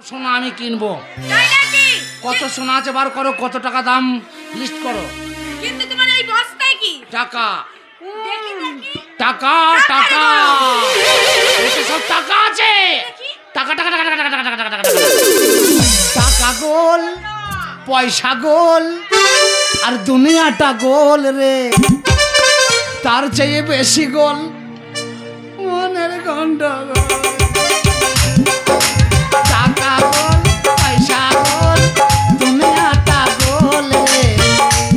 সোনা আমি কিনবো। কত সোনা আছে বার করো, কত টাকা দাম লিস্ট করো। কিন্তু তোমার এই বস্তায় কি টাকা? টাকা টাকা এতে সব টাকা আছে। টাকা টাকা টাকা টাকা টাকা টাকা টাকা টাকা টাকা গোল, পয়সা গোল, আর দুনিয়াটা গোল রে, তার চেয়ে বেশি গোল মনের গন্ডগোল। টাকা গোল, পয়সা গোল, দুনিয়াটা গোল রে,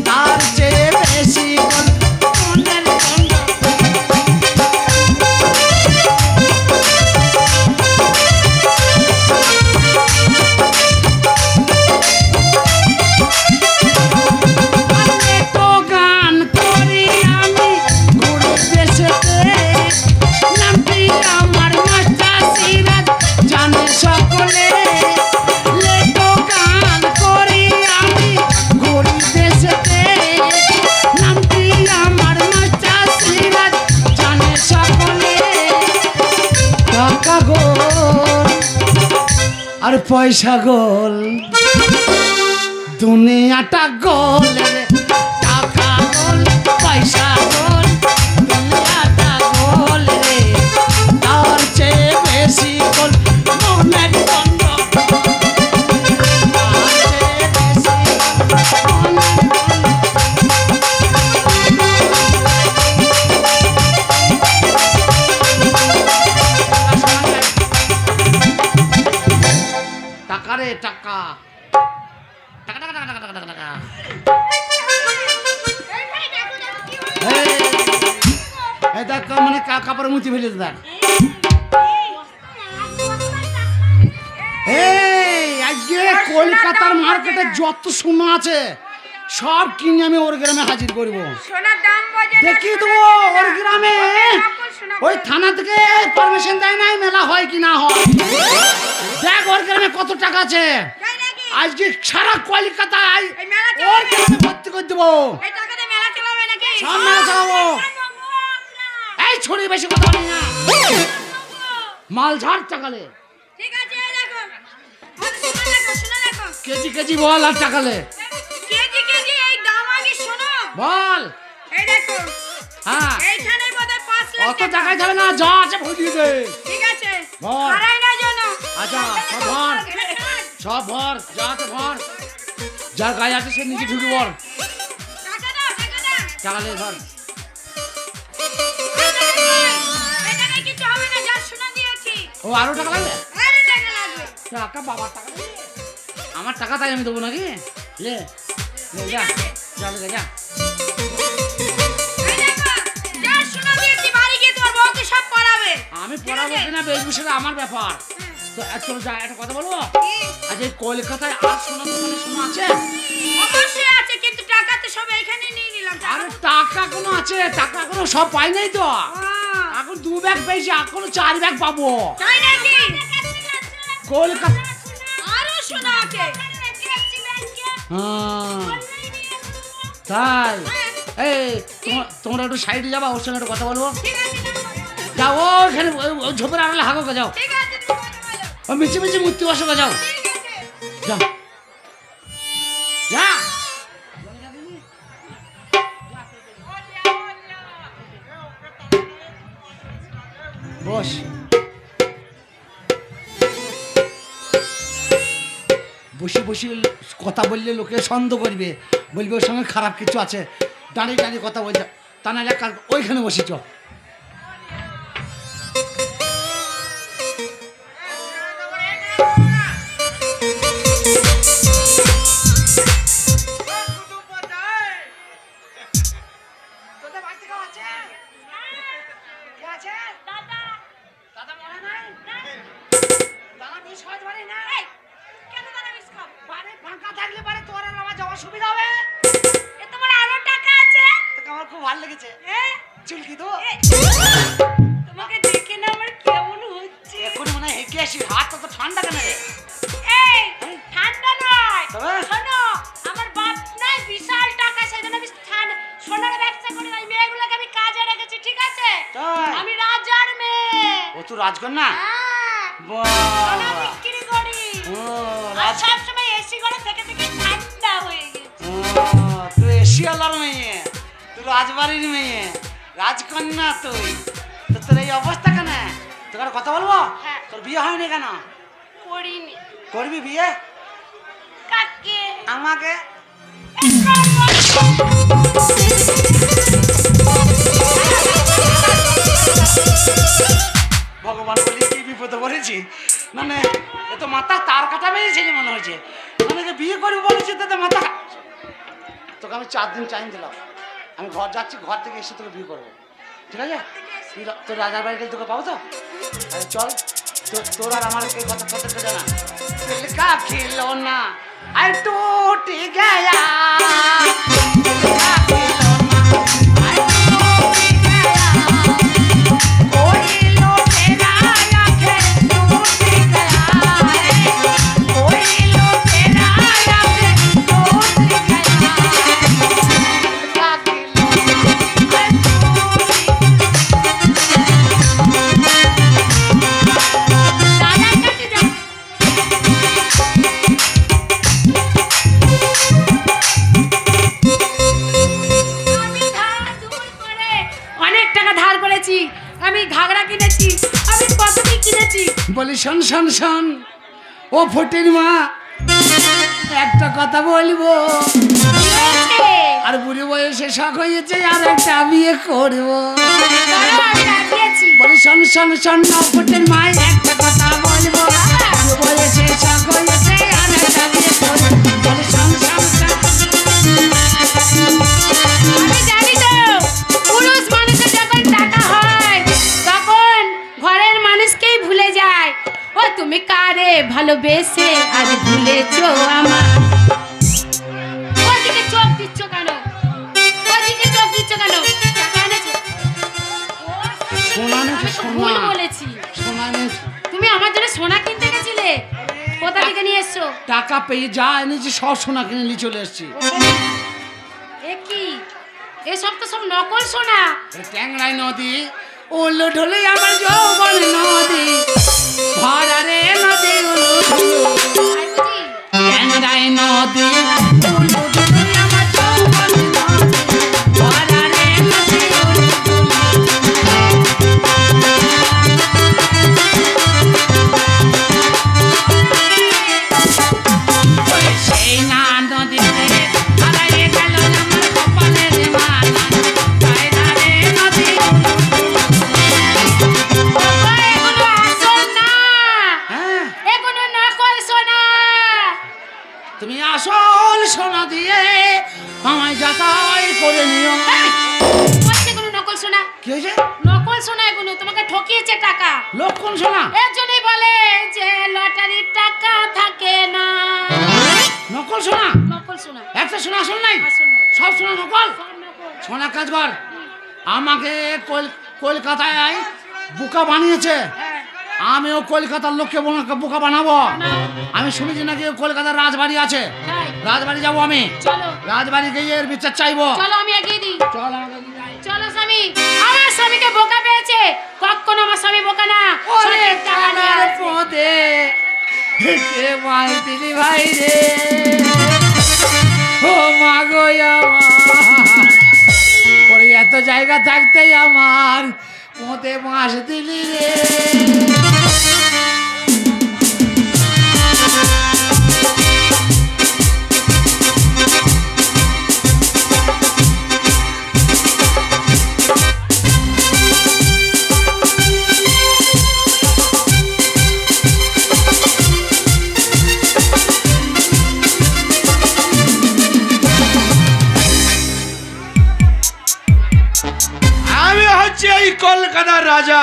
তার চেয়ে বেশি গোল মনের গন্ডগোল। আর পয়সা গোল, দুনিয়াটা গোল রে, টাকা গোল, পয়সা গোল, দুনিয়াটা গোল রে, তার চেয়ে বেশি গোল মনের গন্ডগোল। টাকা রে টাকা, টাকা টাকা টাকা টাকা টাকা টাকা। এই দেখ মানে কাপড় মুচি ফেলে দেখ। এই আজকে কলকাতার মার্কেটে যত সোনা আছে সব কিনে আমি ওর গ্রামে হাজির করবো। দেখি দেবো ওর গ্রামে ওই থানা থেকে পারমিশন দেয় নাই মেলা হয় কি না হয়। দেখ ওর গ্রামে কত টাকা আছে, আজকে সারা কলকাতায় ওর গ্রামে ভর্তি করে দেবো। সব মেলা চালাবো। এই ছড়ি বেশি কথা বলি না, মাল ঝাড় টাকালে কেজি কেজি বল। আর টাকালে বল। হ্যাঁ অত টাকায় যাবে না, যা আছে ভরিয়ে দে। ঠিক আছে বল। আচ্ছা সব ভর, সব ভর, যা আছে ভর, যার গায়ে আছে সে নিচে ঢুকে বল। টাকালে ধর। ও আরো টাকা লাগবে? টাকা বাবার টাকা, আমার টাকা তাই আমি দেবো নাকি? লে যা যা যা। আমি পড়াবো কিনা বেশভূষা আমার ব্যাপার। তো চলো যা, একটা কথা বলবো। আজ এই কলকাতায় আর সোনা দোকানে সোনা আছে? অবশ্যই আছে, কিন্তু টাকা তো সব এইখানে নিয়ে নিলাম। আরে টাকা কোনো আছে, টাকা কোনো সব পাই নাই তো। এখন 2 ব্যাগ পেয়েছি, এখন 4 ব্যাগ পাবো। তাই নাকি? কলকাতা আরো সোনা আছে। তাই এই তোমরা একটু সাইডে যাবা, ওর সঙ্গে একটু কথা বলবো। যাও ওখানে ঝোপের আড়ালে হাগো যাও, মিছি মিছি মূর্তি বসো যাও যাও যা। বস। বসে বসে কথা বললে লোকে সন্দেহ করবে, বলবে ওর সঙ্গে খারাপ কিছু আছে। দাঁড়িয়ে দাঁড়িয়ে কথা বলছে, তা নাহলে ওইখানে বসেছ। চুলকি তো তোমাকে দেখে না আমার কেমন হচ্ছে। এখন মনে হয় হেঁকে আসি, হাত তো ঠান্ডা কেন রে? এই ঠান্ডা নয়, শোনো আমার বাপ নাই বিশাল টাকা, সেজন্য আমি সোনার ব্যবসা করি। ওই মেয়েগুলোকে আমি কাজে রেখেছি, ঠিক আছে? আমি রাজার মেয়ে। ও তো রাজকন্যা? সোনা বিক্রি করি। ও আর সব সময় এসি ঘরে থেকে থেকে ঠান্ডা হয়ে গেছে। তুই এশিয়ালার মেয়ে, তুই রাজবাড়ির মেয়ে, রাজকন্যা তুই। তো তোর এই অবস্থা কেন? তোর কথা বলবো? হ্যাঁ। তোর বিয়ে হয়নি কেন? করিনি। করবি বিয়ে? কাকে? আমাকে। ভগবান বলি কি বিপদে পড়েছি, মানে এ তো মাথা তার কাটা বেরিয়েছিল মনে হয়েছে। মানে যে বিয়ে করবি বলেছি তো মাথা। তোকে আমি 4 দিন টাইম দিলাম, আমি ঘর যাচ্ছি, ঘর থেকে এসে তোকে বিয়ে করবো, ঠিক আছে? তোর রাজার বাড়ি গেলে তোকে পাবো তো? আরে চল, তোর আর আমার এই কথা কথা জানা কা খেলো না আর টুট গয়া। বলি শোন শোন শোন ও ফটির মা, একটা কথা বলবো। আর বুড়ি বয়সে শখ হয়েছে আর একটা বিয়ে করবো। বলি শোন শোন শোন ও ফটির মা, একটা কথা বলবো। বুড়ি বয়সে শখ হয়েছে আর একটা বিয়ে করবো। বলি শোন শোন আমি জানি তো পুরুষ মানুষের যখন টাকা হয় তখন ঘরের মানুষকেই ভুলে যায়। ও তুমি কারে ভালোবেসে আজ ভুলেছো আমার। ওদিকে চোখ দিচ্ছ কেন? ওদিকে চোখ দিচ্ছ কেন? টাকা এনেছো? সোনা নেছে, ভুল বলেছি। সোনা নেছে। তুমি আমার জন্য সোনা কিনতে গেছিলে? কোথা থেকে নিয়ে এসছো? টাকা পেয়ে যা এনেছি সব সোনা কিনে নিয়ে চলে এসছি। এ কি? এসব তো সব নকল সোনা। ট্যাংরাই নদী উল্লু ঢলে আমার যৌবন নদী, ভরা রে নদী ট্যাংরাই নদী উল্লু ঢলে আমার যৌবন নদী, ভরা রে নদী সেই না নদীতে হারাইয়ে গেল আমার কপালের মালা। তুমি আসল সোনা দিয়ে আমায় যাচাই করে নিও। কোনো নকল সোনা? কি হয়েছে? নকল সোনা এগুলো, তোমাকে ঠকিয়েছে টাকা। লক্ষণ সোনা? এর জন্যই বলে যে লটারির টাকা থাকে না। নকল সোনা? নকল সোনা। একটা সোনা আসল নাই, আসল না। সব সোনা নকল। সব নকল। সোনা কাজ কর, আমাকে কলকাতায় বোকা বানিয়েছে, হ্যাঁ। আমিও কলকাতার লোককে বোকা বানাবো। আমি শুনেছি নাকি কলকাতার রাজবাড়ি আছে, তাই? রাজবাড়ি যাবো আমি। চলো রাজবাড়ি গিয়ে এর বিচার চাইবো। চলো আমি এগিয়ে দিই। চল চলো স্বামী। আমার স্বামীকে বোকা পেয়েছে, কখনো আমার স্বামী বোকা না। সোনার টাকা নিয়ে আসবে। কে মাই দিলি ভাই রে, ও মা গো আমার, ওরে এত জায়গা থাকতে আমার পোঁতে মাস দিলি রে। এই কলকাতার রাজা,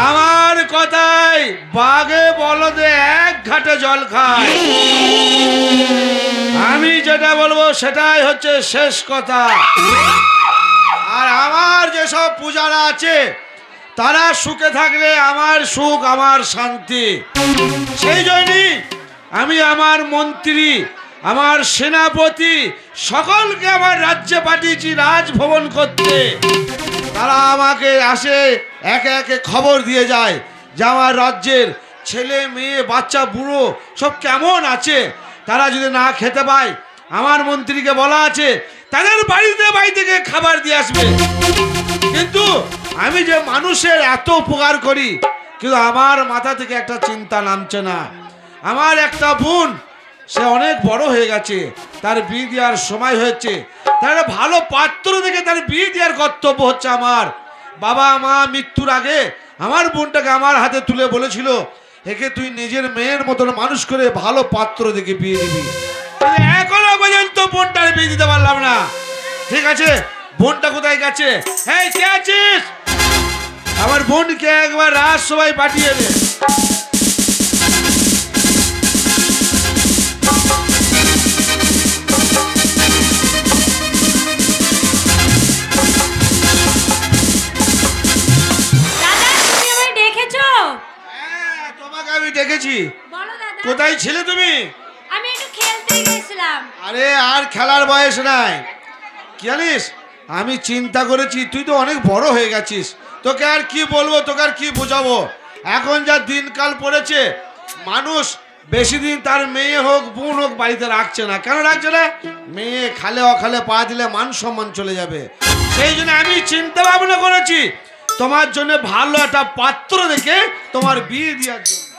আমার কথায় বাঘে বলদে এক ঘাটে জল খায়। আমি যেটা বলবো সেটাই হচ্ছে শেষ কথা। আর আমার যেসব পূজারা আছে তারা সুখে থাকলে আমার সুখ, আমার শান্তি। সেই জন্যই আমি আমার মন্ত্রী, আমার সেনাপতি সকলকে আমার রাজ্যে পাঠিয়েছি রাজভবন করতে। তারা আমাকে আসে একে একে খবর দিয়ে যায় যে আমার রাজ্যের ছেলে মেয়ে বাচ্চা বুড়ো সব কেমন আছে, তারা যদি না খেতে পায় আমার মন্ত্রীকে বলা আছে তাদের বাড়িতে বাড়ি থেকে খাবার দিয়ে আসবে। কিন্তু আমি যে মানুষের এত উপকার করি, কিন্তু আমার মাথা থেকে একটা চিন্তা নামছে না। আমার একটা বোন, সে অনেক বড় হয়ে গেছে, তার বিয়ে দেওয়ার সময় হয়েছে, তার ভালো পাত্র দেখে তার বিয়ে দেওয়ার কর্তব্য হচ্ছে আমার। বাবা মা মৃত্যুর আগে আমার বোনটাকে আমার হাতে তুলে বলেছিল, একে তুই নিজের মেয়ের মতন মানুষ করে ভালো পাত্র দেখে বিয়ে দিবি। এখনো পর্যন্ত বোনটার বিয়ে দিতে পারলাম না। ঠিক আছে, বোনটা কোথায় গেছে? এই কে আছিস? আমার বোনকে একবার রাজসভায় পাঠিয়ে দে। তোমাকে আমি দেখেছি। কোথায় ছিলে তুমি? আমি একটু খেলতে গেছিলাম। আরে আর খেলার বয়স নাই, কি জানিস? আমি চিন্তা করেছি তুই তো অনেক বড় হয়ে গেছিস, তোকে আর কি বলবো, তোকে আর কি বোঝাবো। এখন যা দিনকাল পড়েছে, মানুষ বেশি দিন তার মেয়ে হোক বোন হোক বাড়িতে রাখছে না। কেন রাখছে না? মেয়ে খালে অখালে পা দিলে মান সম্মান চলে যাবে। সেই জন্য আমি চিন্তা ভাবনা করেছি তোমার জন্য ভালো একটা পাত্র দেখে তোমার বিয়ে দেওয়ার জন্য।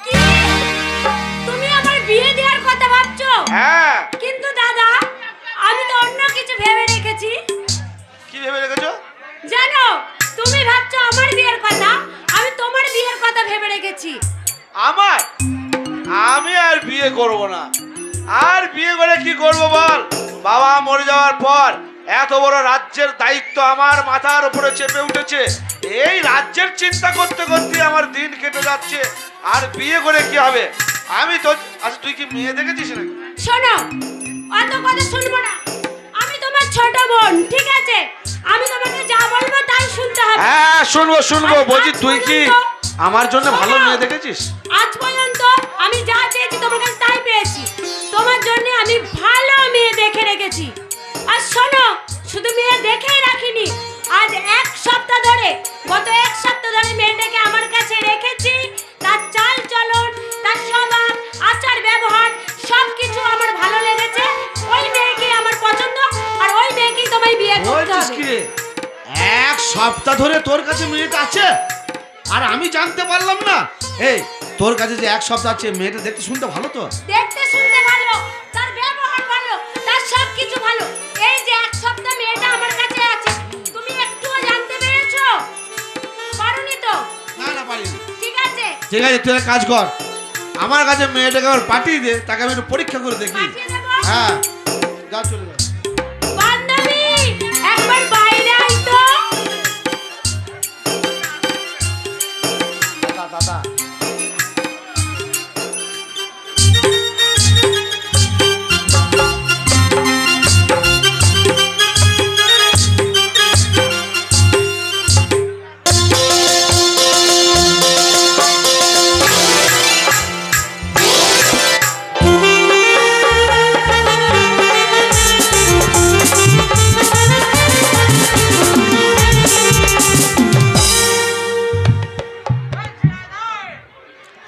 তুমি আমার বিয়ে দেওয়ার কথা ভাবছো? হ্যাঁ। কিন্তু দাদা, আমি তো অন্য কিছু ভেবে রেখেছি। কি ভেবে রেখেছো? জানো, তুমি ভাবছো আমার বিয়ের কথা, আমি তোমার বিয়ের কথা ভেবে রেখেছি। আমার? আমি আর বিয়ে করব না। আর বিয়ে করে কি করব বল? বাবা মরে যাওয়ার পর এত বড় রাজ্যের দায়িত্ব আমার মাথার উপরে চেপে উঠেছে। এই রাজ্যের চিন্তা করতে করতে আমার দিন কেটে যাচ্ছে। আর বিয়ে করে কি হবে? আমি তো আচ্ছা, তুই কি মেয়ে দেখেছিস নাকি? শোনো, অত কথা শুনবো না। আমি তোমার ছোট বোন, ঠিক আছে? আমি তোমাকে যা বলবো তাই শুনতে হবে। হ্যাঁ, শুনবো শুনবো। বলছি তুই কি আমার জন্য ভালো মেয়ে দেখেছিস? আজ পর্যন্ত আমি যা চেয়েছি তোমার কাছে তাই পেয়েছি। তোমার জন্য আমি ভালো মেয়ে দেখে রেখেছি। আর শোনো, শুধু মেয়ে দেখেই রাখিনি, আজ এক সপ্তাহ ধরে, গত এক সপ্তাহ ধরে মেয়েটাকে আমার কাছে রেখেছি। তার চাল চলন, তার স্বভাব, আচার ব্যবহার সবকিছু আমার ভালো লেগেছে। ওই মেয়েকে আমার পছন্দ, আর ওই মেয়েকেই তোমায় বিয়ে করতে বলছিস হবে। কি রে? এক সপ্তাহ ধরে তোর কাছে মেয়েটা আছে আর আমি জানতে পারলাম না? এই তোর কাছে যে এক সপ্তাহ আছে, মেয়েটা দেখতে শুনতে ভালো তো? দেখতে শুনতে ভালো, তার ব্যবহার ভালো, তার সবকিছু ভালো। এই যে এক সপ্তাহ মেয়েটা আমার কাছে আছে, তুমি একটুও জানতে পেরেছো? পারোনি তো? না না, পারিনি। ঠিক আছে, ঠিক আছে, তুই এক কাজ কর, আমার কাছে মেয়েটাকে আবার পাঠিয়ে দে, তাকে আমি একটু পরীক্ষা করে দেখি। পাঠিয়ে দেবো। হ্যাঁ, যা চলে যা। বান্ধবী, একবার বাইরে আই তো। দাদা দাদা,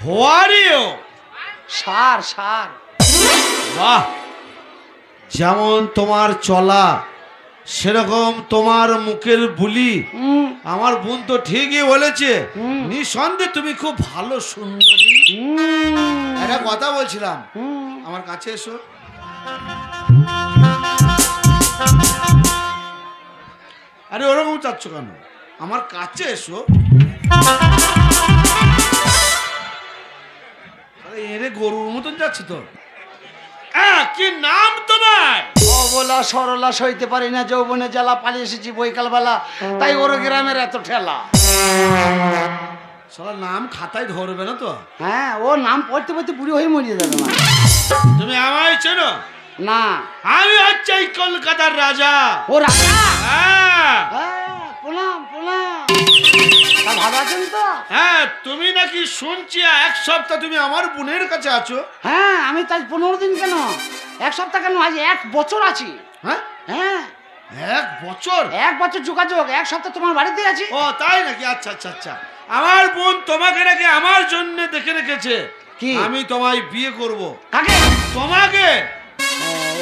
How are you? সার সার। বাহ, যেমন তোমার চলা সেরকম তোমার মুখের বুলি। আমার বোন তো ঠিকই বলেছে, নিঃসন্দেহে তুমি খুব ভালো সুন্দরী। একটা কথা বলছিলাম, আমার কাছে এসো। আরে ওরকম চাচ্ছ কেন? আমার কাছে এসো। এরে গরুর মতন যাচ্ছে তো। কি নাম তোমার? অবলা সরলা সইতে পারি না, যৌবনে জ্বালা, পালিয়ে এসেছি বৈকাল বেলা, তাই ওর গ্রামের এত ঠেলা। সারা নাম খাতায় ধরবে না তো? হ্যাঁ, ও নাম পড়তে পড়তে বুড়ি হয়ে মরিয়ে যাবে না। তুমি আমায় চেনো? না। আমি হচ্ছে এই কলকাতার রাজা। ও রাজা? হ্যাঁ। প্রণাম প্রণাম। ভালো আছেন তো? হ্যাঁ, তুমি নাকি শুনছি এক সপ্তাহ তুমি আমার বোনের কাছে আছো। হ্যাঁ, আমি তাই 15 দিন কেন, এক সপ্তাহ কেন, আজ 1 বছর আছি। হ্যাঁ হ্যাঁ, 1 বছর? 1 বছর যোগাযোগ, 1 সপ্তাহ তোমার বাড়িতে আছি। ও তাই নাকি? আচ্ছা আচ্ছা আচ্ছা। আমার বোন তোমাকে রেখে আমার জন্য দেখে রেখেছে কি? আমি তোমায় বিয়ে করব। কাকে? তোমাকে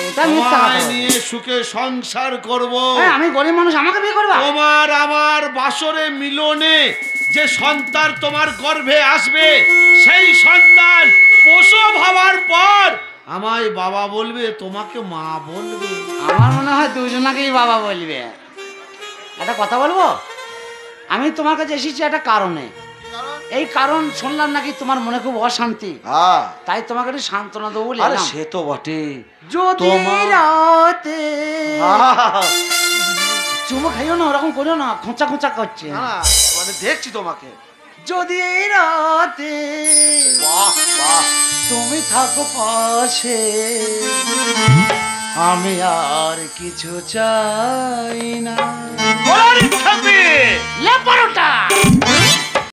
এটা মিথ্যা তোমায় কথা। নিয়ে সুখে সংসার করব। আমি গরিব মানুষ, আমাকে বিয়ে করবা? তোমার আমার বাসরে মিলনে যে সন্তান তোমার গর্ভে আসবে, সেই সন্তান প্রসব হওয়ার পর আমায় বাবা বলবে, তোমাকে মা বলবে। আমার মনে হয় দুজনাকেই বাবা বলবে। একটা কথা বলবো, আমি তোমার কাছে এসেছি একটা কারণে। এই কারণ শুনলাম নাকি তোমার মনে খুব অশান্তি, তাই তোমাকে একটু সান্ত্বনা দেবো বলে এলাম। সে তো বটে। যদি রাতে চুমো খাইও না, ওরকম করিও না, খোঁচা খোঁচা করছে। মানে দেখছি তোমাকে। যদি রাতে বাহ বাহ, তুমি থাকো পাশে, আমি আর কিছু চাই না। ওরে খাবে লে পরোটা।